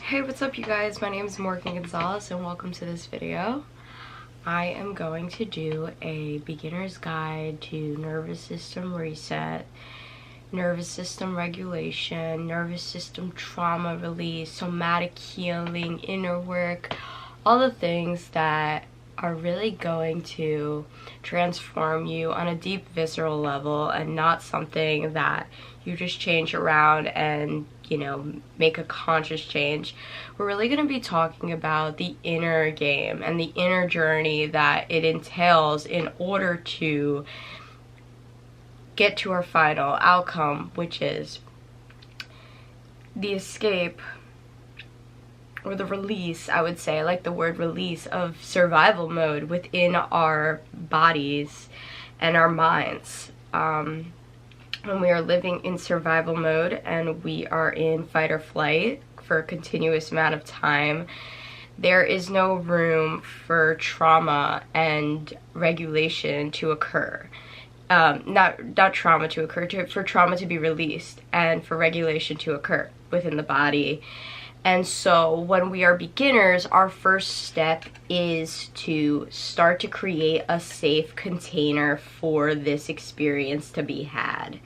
Hey, what's up you guys? My name is Morgan Gonzalez and welcome to this video. I am going to do a beginner's guide to nervous system reset, nervous system regulation, nervous system trauma release, somatic healing, inner work, all the things that are really going to transform you on a deep visceral level and not something that you just change around and, you know, make a conscious change. We're really going to be talking about the inner game and the inner journey that it entails in order to get to our final outcome, which is the escape or the release, I would say. I like the word release, of survival mode within our bodies and our minds. When we are living in survival mode and we are in fight or flight for a continuous amount of time, there is no room for trauma and regulation to occur. Not trauma to occur, for trauma to be released and for regulation to occur within the body. And so when we are beginners, our first step is to start to create a safe container for this experience to be had.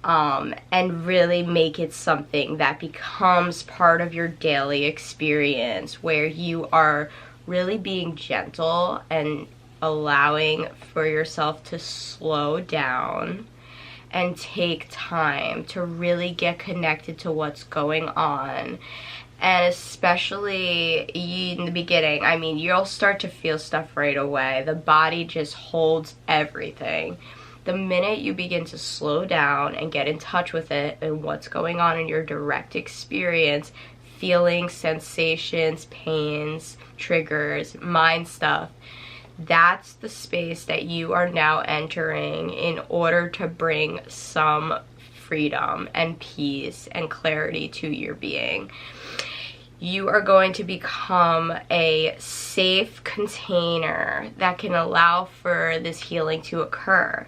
And really make it something that becomes part of your daily experience, where you are really being gentle and allowing for yourself to slow down and take time to really get connected to what's going on. And especially in the beginning, I mean, you'll start to feel stuff right away. The body just holds everything. The minute you begin to slow down and get in touch with it and what's going on in your direct experience, feelings, sensations, pains, triggers, mind stuff, that's the space that you are now entering in order to bring some freedom and peace and clarity to your being. You are going to become a safe container that can allow for this healing to occur.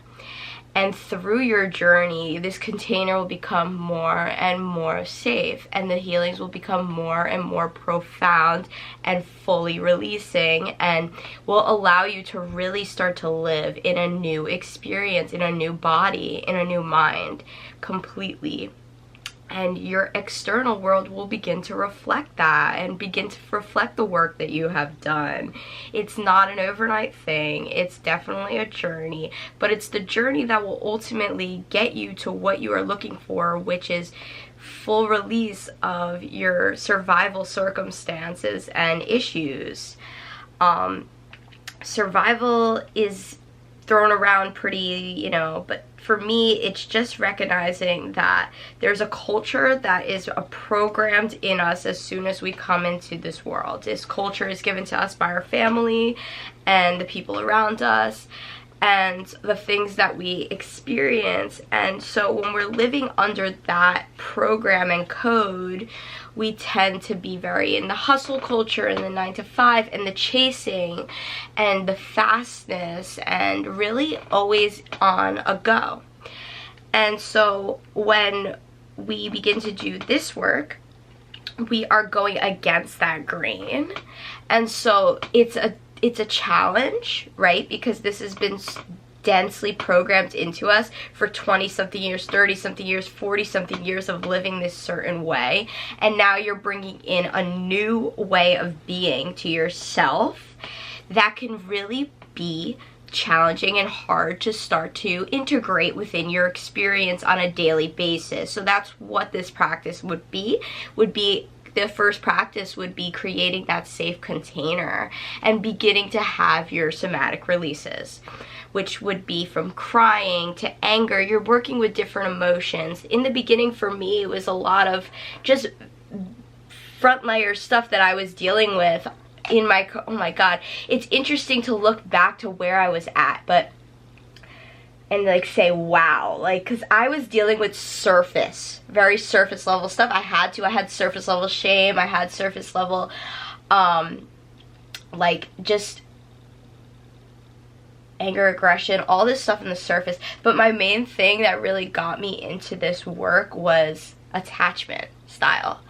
And through your journey, this container will become more and more safe, and the healings will become more and more profound and fully releasing, and will allow you to really start to live in a new experience, in a new body, in a new mind, completely. And your external world will begin to reflect that and begin to reflect the work that you have done. It's not an overnight thing. It's definitely a journey, but it's the journey that will ultimately get you to what you are looking for, which is full release of your survival circumstances and issues. Survival is thrown around pretty, you know, but for me, it's just recognizing that there's a culture that is programmed in us as soon as we come into this world. This culture is given to us by our family and the people around us and the things that we experience. And so when we're living under that program and code, we tend to be very in the hustle culture and the 9 to 5 and the chasing and the fastness and really always on a go. And so when we begin to do this work, we are going against that grain. And so it's a challenge, right? Because this has been densely programmed into us for 20-something years, 30-something years, 40-something years of living this certain way. And now you're bringing in a new way of being to yourself that can really be challenging and hard to start to integrate within your experience on a daily basis. So that's what this practice would be. The first practice would be creating that safe container and beginning to have your somatic releases, which would be from crying to anger. You're working with different emotions. In the beginning, for me, it was a lot of just front layer stuff that I was dealing with in my, oh my God. It's interesting to look back to where I was at, but and like say, wow, like, because I was dealing with very surface level stuff. I had surface level shame. I had surface level, like, just anger, aggression, all this stuff in the surface. But my main thing that really got me into this work was attachment style.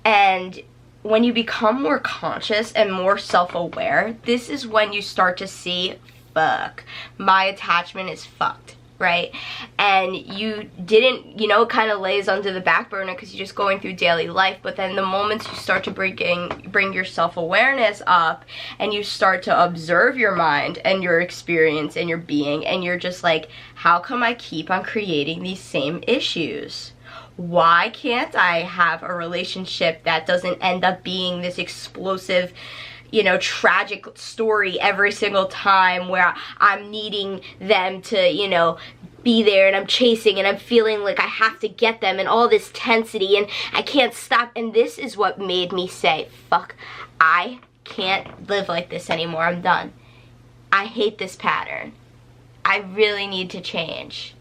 And when you become more conscious and more self-aware, this is when you start to see, fuck, my attachment is fucked, right? And you didn't, you know, it kind of lays under the back burner because you're just going through daily life. But then the moments you start to bring your self-awareness up and you start to observe your mind and your experience and your being, and you're just like, how come I keep on creating these same issues? Why can't I have a relationship that doesn't end up being this explosive, you know, tragic story every single time where I'm needing them to, you know, be there, and I'm chasing and I'm feeling like I have to get them and all this tensity and I can't stop. And this is what made me say, fuck, I can't live like this anymore. I'm done. I hate this pattern. I really need to change.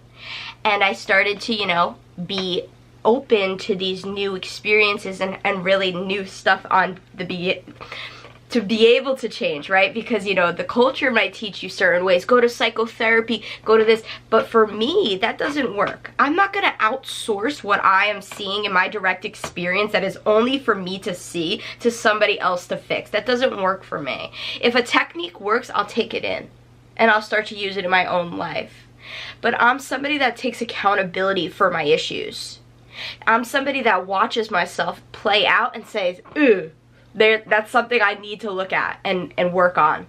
And I started to, you know, be open to these new experiences and really new stuff on the to be able to change, right? Because, you know, the culture might teach you certain ways, go to psychotherapy, go to this, but for me, that doesn't work. I'm not gonna outsource what I am seeing in my direct experience that is only for me to see to somebody else to fix. That doesn't work for me. If a technique works, I'll take it in and I'll start to use it in my own life. But I'm somebody that takes accountability for my issues. I'm somebody that watches myself play out and says, ooh, that's something I need to look at and work on.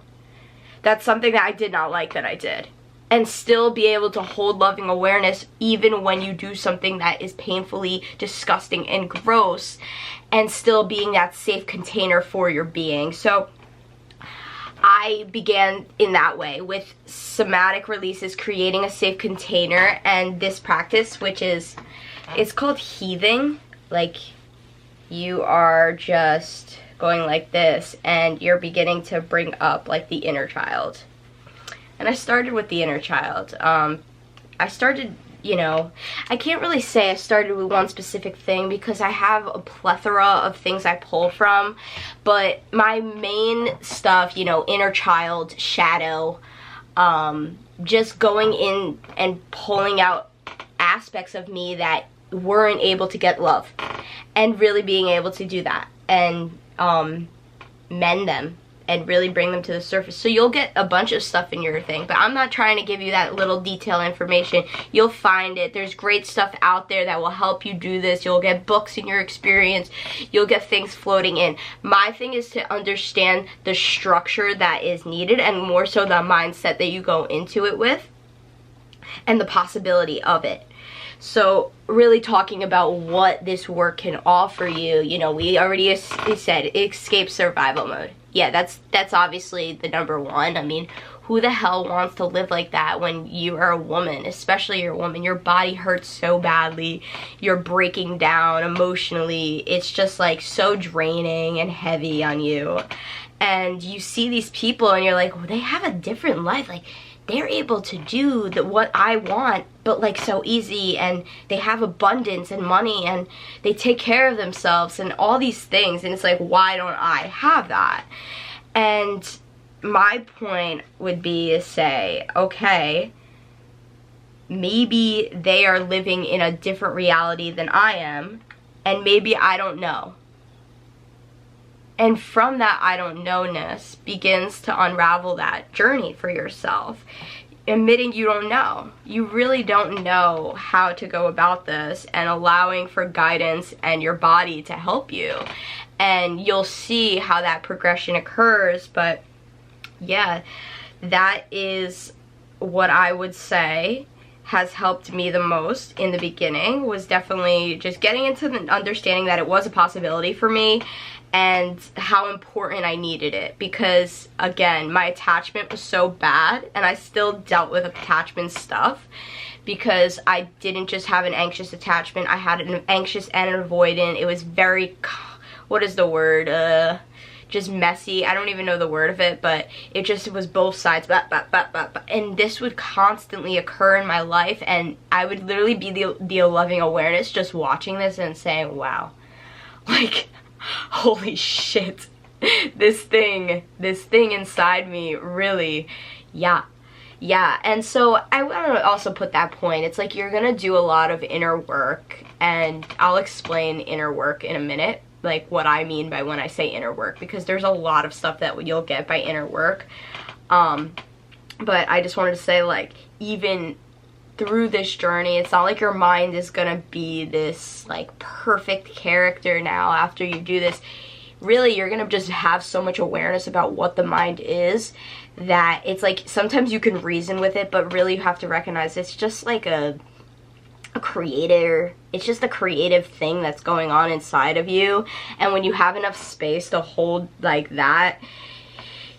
That's something that I did not like that I did. And still be able to hold loving awareness even when you do something that is painfully disgusting and gross, and still being that safe container for your being. So I began in that way with somatic releases, creating a safe container, and this practice, which is, it's called heaving. Like, you are just going like this and you're beginning to bring up like the inner child. And I started with the inner child. I started, you know, I can't really say I started with one specific thing because I have a plethora of things I pull from, but my main stuff, you know, inner child, shadow, just going in and pulling out aspects of me that weren't able to get love, and really being able to do that and mend them and really bring them to the surface. So you'll get a bunch of stuff in your thing, but I'm not trying to give you that little detail information. You'll find it. There's great stuff out there that will help you do this. You'll get books in your experience. You'll get things floating in. My thing is to understand the structure that is needed, and more so the mindset that you go into it with and the possibility of it. So really talking about what this work can offer you, you know, we already said escape survival mode. Yeah, that's obviously the number one. I mean, who the hell wants to live like that when you are a woman, especially you're a woman? Your body hurts so badly, you're breaking down emotionally, it's just like so draining and heavy on you. And you see these people and you're like, well, they have a different life, like they're able to do what I want, but like so easy, and they have abundance and money and they take care of themselves and all these things, and it's like, why don't I have that? And my point would be to say, okay, maybe they are living in a different reality than I am, and maybe I don't know. And from that I don't know-ness begins to unravel that journey for yourself. Admitting you don't know. You really don't know how to go about this, and allowing for guidance and your body to help you. And you'll see how that progression occurs. But yeah, that is what I would say has helped me the most in the beginning, was definitely just getting into the understanding that it was a possibility for me and how important I needed it. Because again, my attachment was so bad, and I still dealt with attachment stuff because I didn't just have an anxious attachment, I had an anxious and an avoidant. It was very, what is the word, just messy. I don't even know the word of it, but it was both sides, and this would constantly occur in my life, and I would literally be the loving awareness just watching this and saying, wow, like, holy shit, this thing inside me really, yeah. And so I want to also put that point, it's like you're gonna do a lot of inner work, and I'll explain inner work in a minute, like what I mean by when I say inner work, because there's a lot of stuff that you'll get by inner work. But I just wanted to say, like, even through this journey, it's not like your mind is gonna be this like perfect character now after you do this. Really, you're gonna just have so much awareness about what the mind is that it's like sometimes you can reason with it, but really you have to recognize it's just like a creator. It's just a creative thing that's going on inside of you, and when you have enough space to hold like that,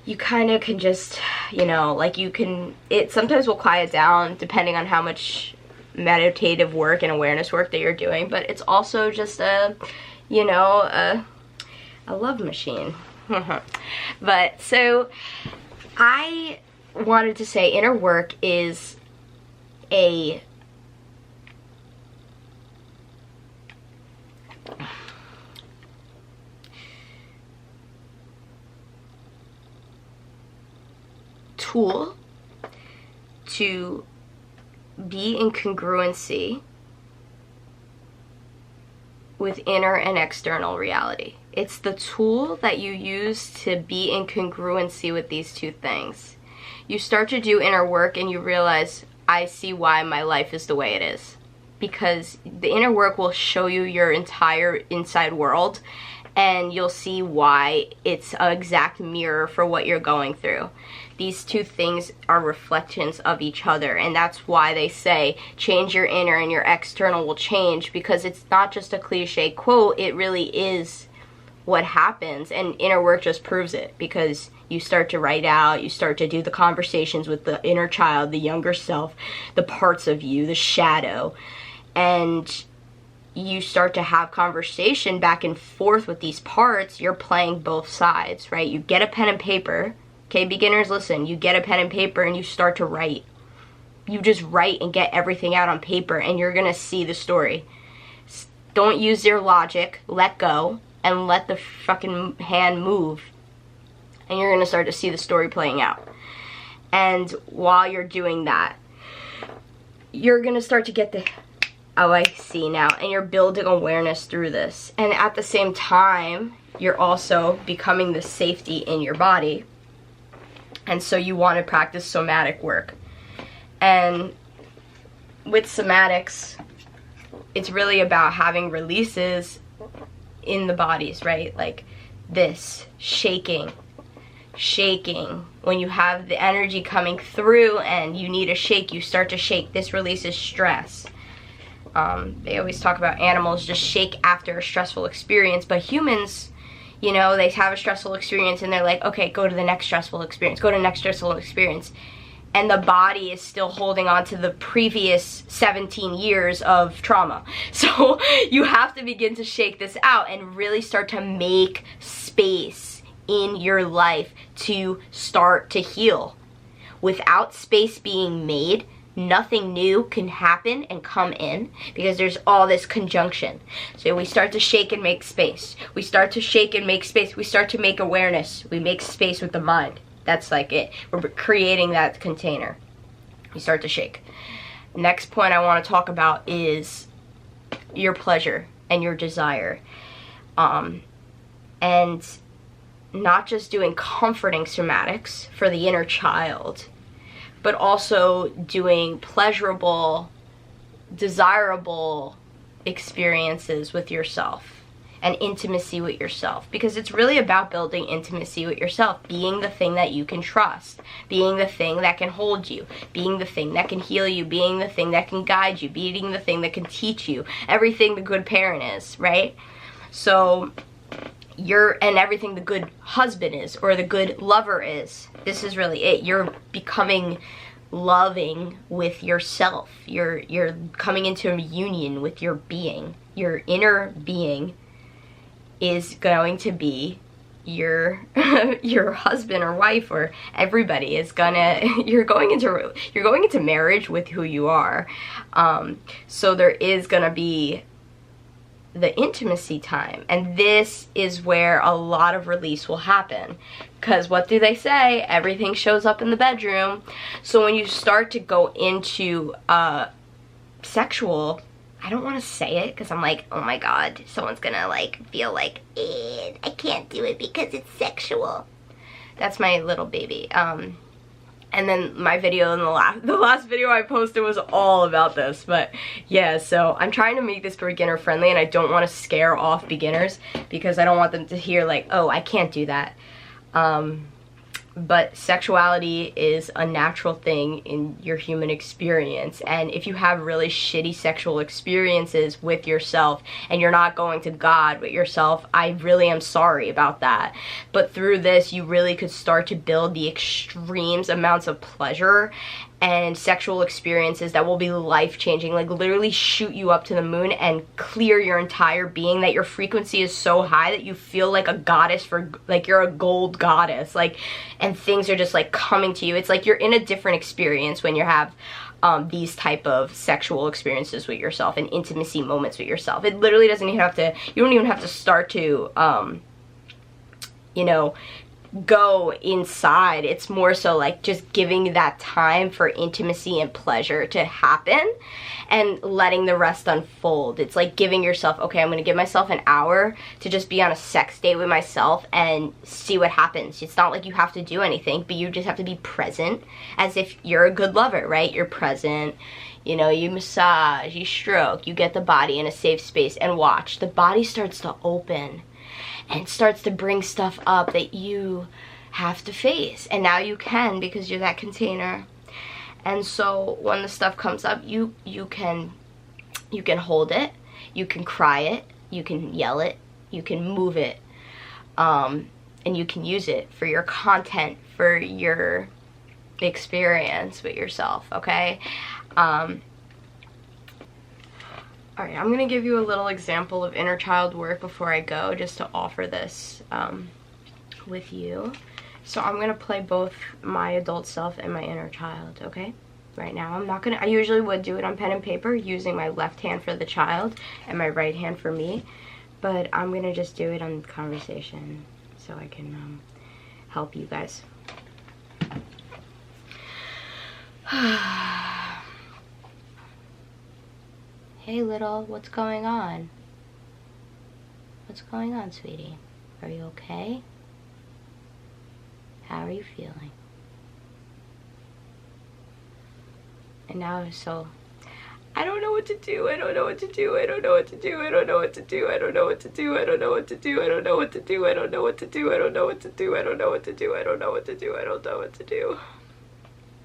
you kind of can just, you know, like you can, it sometimes will quiet down depending on how much meditative work and awareness work that you're doing, but it's also just a, you know, a love machine. But so I wanted to say inner work is a tool to be in congruency with inner and external reality. It's the tool that you use to be in congruency with these two things. You start to do inner work and you realize, I see why my life is the way it is. Because the inner work will show you your entire inside world, and you'll see why it's an exact mirror for what you're going through. These two things are reflections of each other, and that's why they say change your inner and your external will change, because it's not just a cliche quote, it really is what happens, and inner work just proves it, because you start to write out, you start to do the conversations with the inner child, the younger self, the parts of you, the shadow, and you start to have conversation back and forth with these parts. You're playing both sides, right? You get a pen and paper. Okay, beginners, listen. You get a pen and paper and you start to write. You just write and get everything out on paper, and you're going to see the story. Don't use your logic. Let go and let the fucking hand move. And you're going to start to see the story playing out. And while you're doing that, you're going to start to get the... Oh, I see now. And you're building awareness through this. And at the same time, you're also becoming the safety in your body. And so you want to practice somatic work. And with somatics, it's really about having releases in the bodies, right? Like this, shaking. When you have the energy coming through and you need a shake, you start to shake. This releases stress. They always talk about animals just shake after a stressful experience, but humans, you know, they have a stressful experience and they're like, okay, go to the next stressful experience, go to the next stressful experience. And the body is still holding on to the previous 17 years of trauma. So you have to begin to shake this out and really start to make space in your life to start to heal. Without space being made, nothing new can happen and come in, because there's all this conjunction. So we start to shake and make space. We start to shake and make space. We start to make awareness. We make space with the mind. That's like it. We're creating that container. We start to shake. Next point I want to talk about is your pleasure and your desire. And not just doing comforting somatics for the inner child, but also doing pleasurable, desirable experiences with yourself and intimacy with yourself, because it's really about building intimacy with yourself, being the thing that you can trust, being the thing that can hold you, being the thing that can heal you, being the thing that can guide you, being the thing that can teach you everything the good parent is, right? So and everything the good husband is, or the good lover is. This is really it. You're becoming loving with yourself. You're coming into a union with your being. Your inner being is going to be your your husband or wife, or everybody is gonna, you're going into marriage with who you are. So there is gonna be the intimacy time, and this is where a lot of release will happen, because what do they say? Everything shows up in the bedroom. So when you start to go into sexual I don't want to say it because I'm like, oh my god, someone's gonna like feel like, I can't do it because it's sexual. That's my little baby. And then my video in the last video I posted was all about this. But yeah, so I'm trying to make this beginner friendly, and I don't want to scare off beginners because I don't want them to hear like, oh, I can't do that. But sexuality is a natural thing in your human experience, and if you have really shitty sexual experiences with yourself and you're not going to God with yourself, I really am sorry about that. But through this, you really could start to build the extremes amounts of pleasure and sexual experiences that will be life-changing, like literally shoot you up to the moon and clear your entire being, that your frequency is so high that you feel like a goddess, for like you're a gold goddess, like, and things are just like coming to you. It's like you're in a different experience when you have these type of sexual experiences with yourself and intimacy moments with yourself. It literally doesn't even have to, you don't even have to start to you know, go inside. It's more so like just giving that time for intimacy and pleasure to happen and letting the rest unfold. It's like giving yourself, okay, I'm gonna give myself an hour to just be on a sex date with myself and see what happens. It's not like you have to do anything, but you just have to be present as if you're a good lover, right? You're present, you know, you massage, you stroke, you get the body in a safe space, and watch. The body starts to open and starts to bring stuff up that you have to face. And now you can, because you're that container. And so when the stuff comes up, you can hold it, you can cry it, you can yell it, you can move it, and you can use it for your content, for your experience with yourself, okay? Alright, I'm going to give you a little example of inner child work before I go, just to offer this with you. So I'm going to play both my adult self and my inner child, okay? Right now, I'm not going to, I usually would do it on pen and paper using my left hand for the child and my right hand for me, but I'm going to just do it on conversation so I can help you guys. Hey little, what's going on? What's going on, sweetie? Are you okay? How are you feeling? And now, so, I don't know what to do, I don't know what to do, I don't know what to do, I don't know what to do, I don't know what to do, I don't know what to do, I don't know what to do, I don't know what to do, I don't know what to do, I don't know what to do, I don't know what to do, I don't know what to do.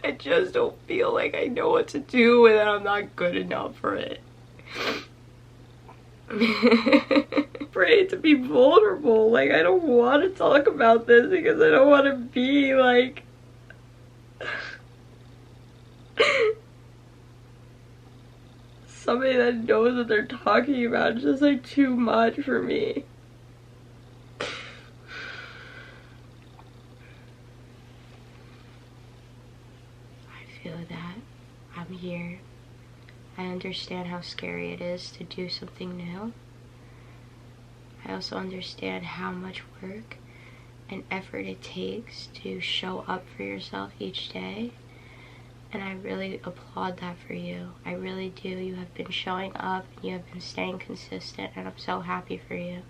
I just don't feel like I know what to do and that I'm not good enough for it. Afraid to be vulnerable. Like, I don't want to talk about this because I don't want to be like somebody that knows what they're talking about. It's just like too much for me. I feel that I'm here. I understand how scary it is to do something new. I also understand how much work and effort it takes to show up for yourself each day. And I really applaud that for you. I really do. You have been showing up, you have been staying consistent, and I'm so happy for you.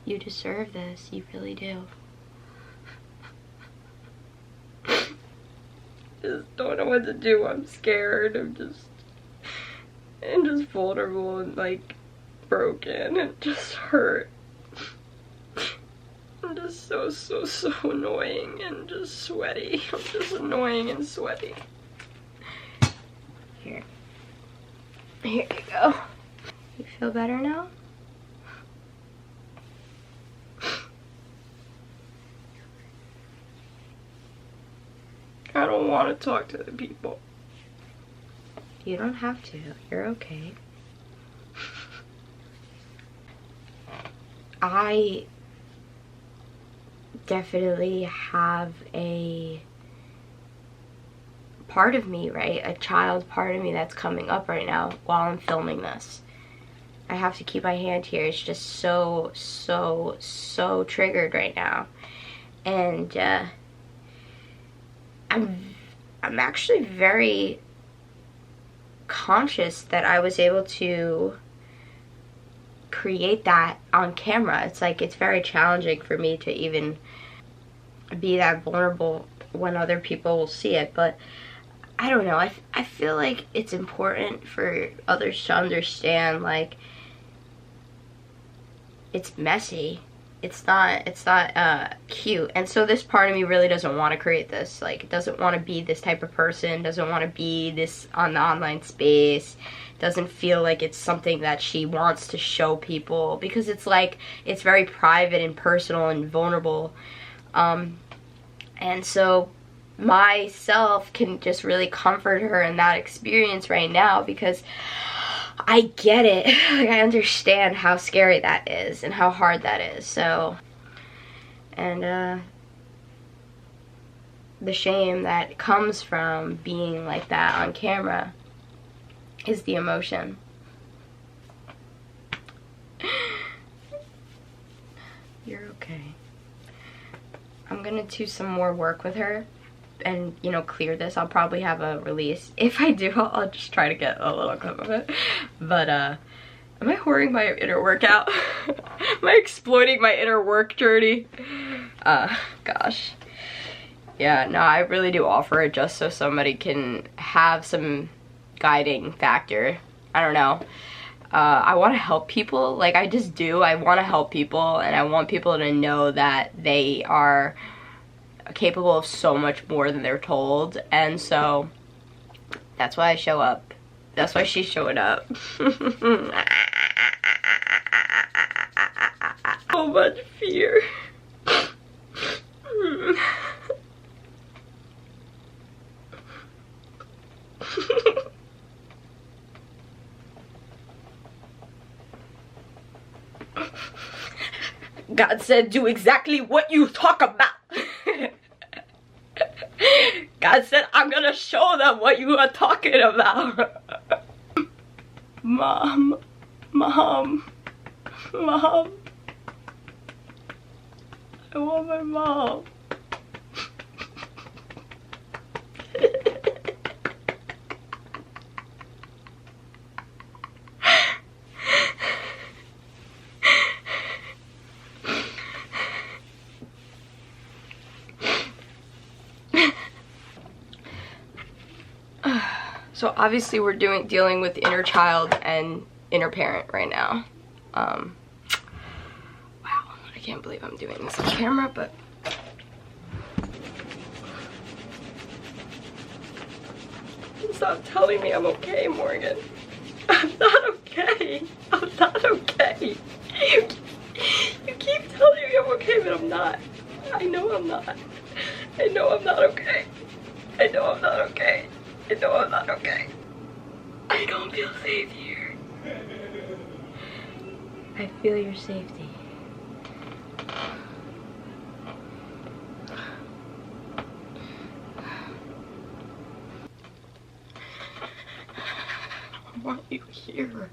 You deserve this. You really do. Just don't know what to do. I'm scared. I'm just vulnerable and like broken and just hurt. I'm just so annoying and just sweaty. I'm just annoying and sweaty. Here you go. You feel better now? I don't want to talk to the people. You don't have to. You're okay. I definitely have a part of me, right? A child part of me that's coming up right now while I'm filming this. I have to keep my hand here. It's just so triggered right now. And I'm actually very conscious that I was able to create that on camera. It's like, it's very challenging for me to even be that vulnerable when other people will see it, but I don't know, I feel like it's important for others to understand, like, it's messy. It's not cute. And so this part of me really doesn't want to create this. Like, it doesn't want to be this type of person, doesn't want to be this on the online space, doesn't feel like it's something that she wants to show people, because it's like, it's very private and personal and vulnerable. And so myself can just really comfort her in that experience right now, because I get it. Like, I understand how scary that is and how hard that is. So, and the shame that comes from being like that on camera is the emotion. You're okay. I'm gonna do some more work with her and, you know, clear this. I'll probably have a release. If I do, I'll just try to get a little clip of it. But am I whoring my inner workout? Am I exploiting my inner work journey? Gosh. Yeah, no, I really do offer it just so somebody can have some guiding factor. I don't know. I want to help people. Like, I just do. I want to help people, and I want people to know that they are capable of so much more than they're told. And so that's why I show up. That's why she's showing up. So much fear. God said, do exactly what you talk about. God said, I'm gonna show them what you are talking about. Mom. Mom. Mom. I want my mom. So obviously we're dealing with inner child and inner parent right now. Wow, I can't believe I'm doing this on camera, but stop telling me I'm okay, Morgan. I'm not okay. I'm not okay. You keep telling me I'm okay, but I'm not. I know I'm not. I know I'm not okay. I know I'm not okay. I know I'm not okay. I don't feel safe here. I feel your safety. I want you here.